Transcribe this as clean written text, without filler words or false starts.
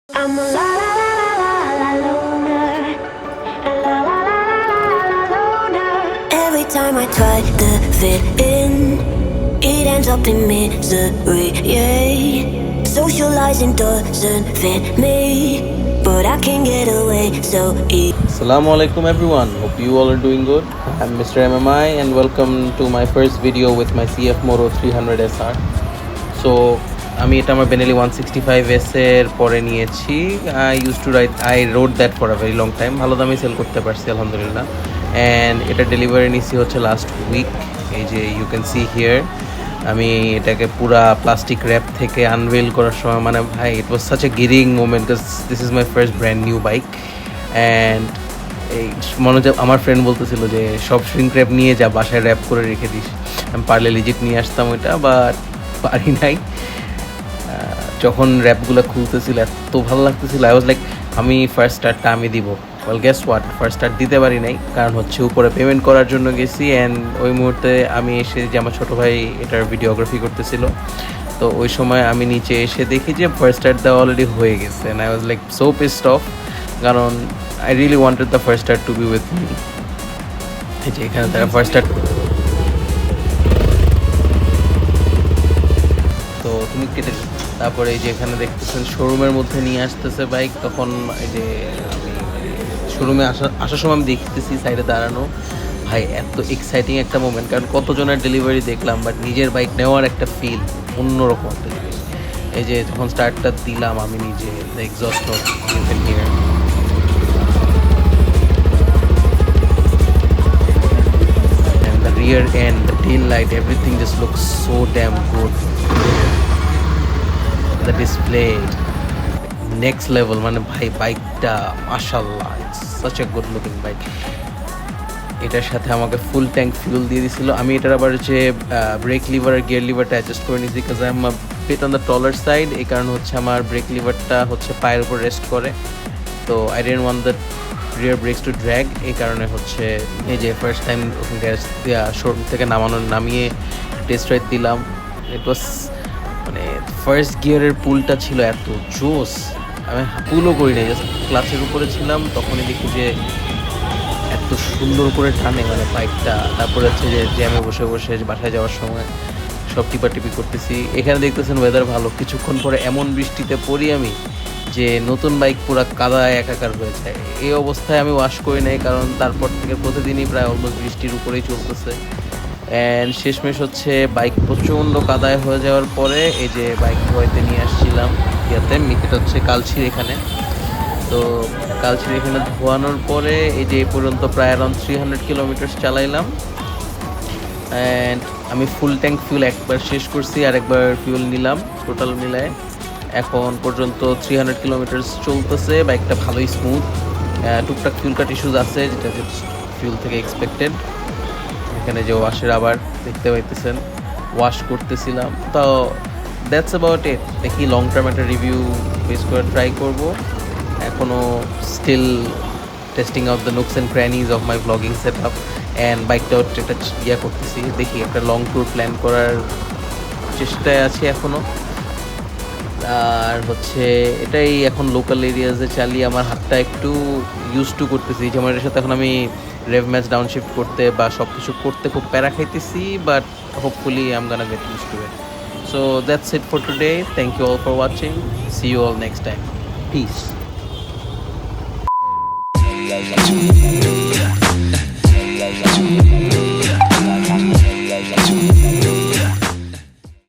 I'm a la la la la la la loner. A la la la la la la loner. Every time I try to fit in, it ends up in misery. Yeah, socializing doesn't fit me, but I can get away so easy. Assalamu alaikum everyone, hope you all are doing good. I'm Mr. MMI and welcome to my first video with my CF Moto 300 SR. So আমি এটা আমার Benelli 165S এর পরে নিয়েছি। I rode that for a very long time, ভালো দামে sell করতে পারছি আলহামদুলিল্লাহ। অ্যান্ড এটা ডেলিভারি নিছি হচ্ছে লাস্ট উইক। এই যে ইউ ক্যান সি হিয়ার, আমি এটাকে পুরা প্লাস্টিক র্যাপ থেকে আনভেল করার সময় মানে ভাই it was such a gearing moment, because this is my first brand new bike. And এই মনে হচ্ছে আমার ফ্রেন্ড বলতেছিল যে সব শ্রিঙ্ক র্যাপ নিয়ে যা, বাসায় র্যাপ করে রেখে দিস। আমি পারলে লিজিট নিয়ে আসতাম ওইটা, বাট পারি নাই। যখন র্যাপগুলো খুলতেছিল এত ভালো লাগতেছিল, আই ওয়াজ লাইক আমি ফার্স্ট স্টার্টটা আমি দিব। Well guess what, first start দিতে পারি নাই, কারণ হচ্ছে উপরে পেমেন্ট করার জন্য গেছি। অ্যান্ড ওই মুহূর্তে আমি এসে যে আমার ছোটো ভাই এটার ভিডিওগ্রাফি করতেছিল, তো ওই সময় আমি নিচে এসে দেখি যে ফার্স্ট স্টার্ট দেওয়া অলরেডি হয়ে গেছে। And I was like so pissed off, কারণ I really wanted the first start to be with me. এই যে এখানে তারা ফার্স্ট স্টার্ট, তো তুমি কেটে, তারপরে এই যে এখানে দেখতেছেন শোরুমের মধ্যে নিয়ে আসতেছে বাইক। তখন এই যে আমি শোরুমে আসার সময় আমি দেখতেছি সাইডে দাঁড়ানো, ভাই এত এক্সাইটিং একটা মোমেন্ট, কারণ কতজনের ডেলিভারি দেখলাম, বাট নিজের বাইক নেওয়ার একটা ফিল অন্যরকম একটা জিনিস। এই যে যখন স্টার্টটা দিলাম আমি নিজে, the exhaust note you can hear, and the rear end, the tail light, everything just looks so damn good. The display, next level, মানে ভাই বাইকটা মাশাআল্লাহ, it's such a good looking bike. এটার সাথে আমাকে ফুল ট্যাঙ্ক ফিউল দিয়ে দিছিল। আমি এটার আবার হচ্ছে ব্রেক লিভার আর গিয়ার লিভারটা অ্যাডজাস্ট করে নিয়েছি, because I am bit on the taller side. এই কারণে হচ্ছে আমার ব্রেক লিভারটা হচ্ছে পায়ের উপর রেস্ট করে, তো I didn't want the rear brakes to drag. এই কারণে হচ্ছে এই যে ফার্স্ট টাইম গ্যাস শোরুম থেকে নামিয়ে টেস্ট রাইড দিলাম। ইট ওয়াজ মানে ফার্স্ট গিয়ারের পুলটা ছিল এত জোস, আমি পুলও করি নাই, জাস্ট ক্লাসের উপরে ছিলাম, তখনই দেখি যে এত সুন্দর করে টানে মানে বাইকটা। তারপরে হচ্ছে যে জ্যামে বসে বসে বাসায় যাওয়ার সময় সব টিপাটিপি করতেছি। এখানে দেখতেছেন ওয়েদার ভালো, কিছুক্ষণ পরে এমন বৃষ্টিতে পড়ি আমি যে নতুন বাইক পুরো কাদায় একাকার হয়ে যায়। এই অবস্থায় আমি ওয়াশ করি নাই, কারণ তারপর থেকে প্রতিদিনই প্রায় অলমোস্ট বৃষ্টির উপরেই চলতেছে। অ্যান্ড শেষমেশ হচ্ছে বাইক প্রচণ্ড কাদায় হয়ে যাওয়ার পরে এই যে বাইক ধোয়াইতে নিয়ে আসছিলাম ইয়াতে, এটা হচ্ছে কালচির এখানে। তো কালচির এখানে ধোয়ানোর পরে এই যে এই পর্যন্ত প্রায় অ্যারাউন্ড 300 কিলোমিটার চালাইলাম। অ্যান্ড আমি ফুল ট্যাঙ্ক ফিউল একবার শেষ করছি, আর একবার ফিউল নিলাম, টোটাল মিলায় এখন পর্যন্ত 300 কিলোমিটার চলতেছে। বাইকটা ভালোই স্মুথ, টুকটাক ফিউল কাট ইস্যুজ আছে, যেটা ফিউল থেকে এক্সপেক্টেড। এখানে যে ওয়াশের আবার দেখতে পাইতেছেন, ওয়াশ করতেছিলাম। তো দ্যাটস অ্যাবাউট ইট। দেখি লং টার্ম একটা রিভিউ বেস করে ট্রাই করব। এখনও still testing out the nooks and crannies of my blogging set up, and বাইকটাও একটা করতেছি। দেখি একটা লং ট্যুর প্ল্যান করার চেষ্টায় আছি এখনও। আর হচ্ছে এটাই এখন লোকাল এরিয়াজে চালিয়ে আমার হাতটা একটু ইউজ টু করতেছি, যেমন এটার সাথে এখন আমি রেভ ম্যাচ ডাউনশিফট করতে বা সব কিছু করতে খুব প্যারা খাইতেছি, but hopefully I am gonna get use to it. So that's it for today, thank you all for watching, see you all next time, piece.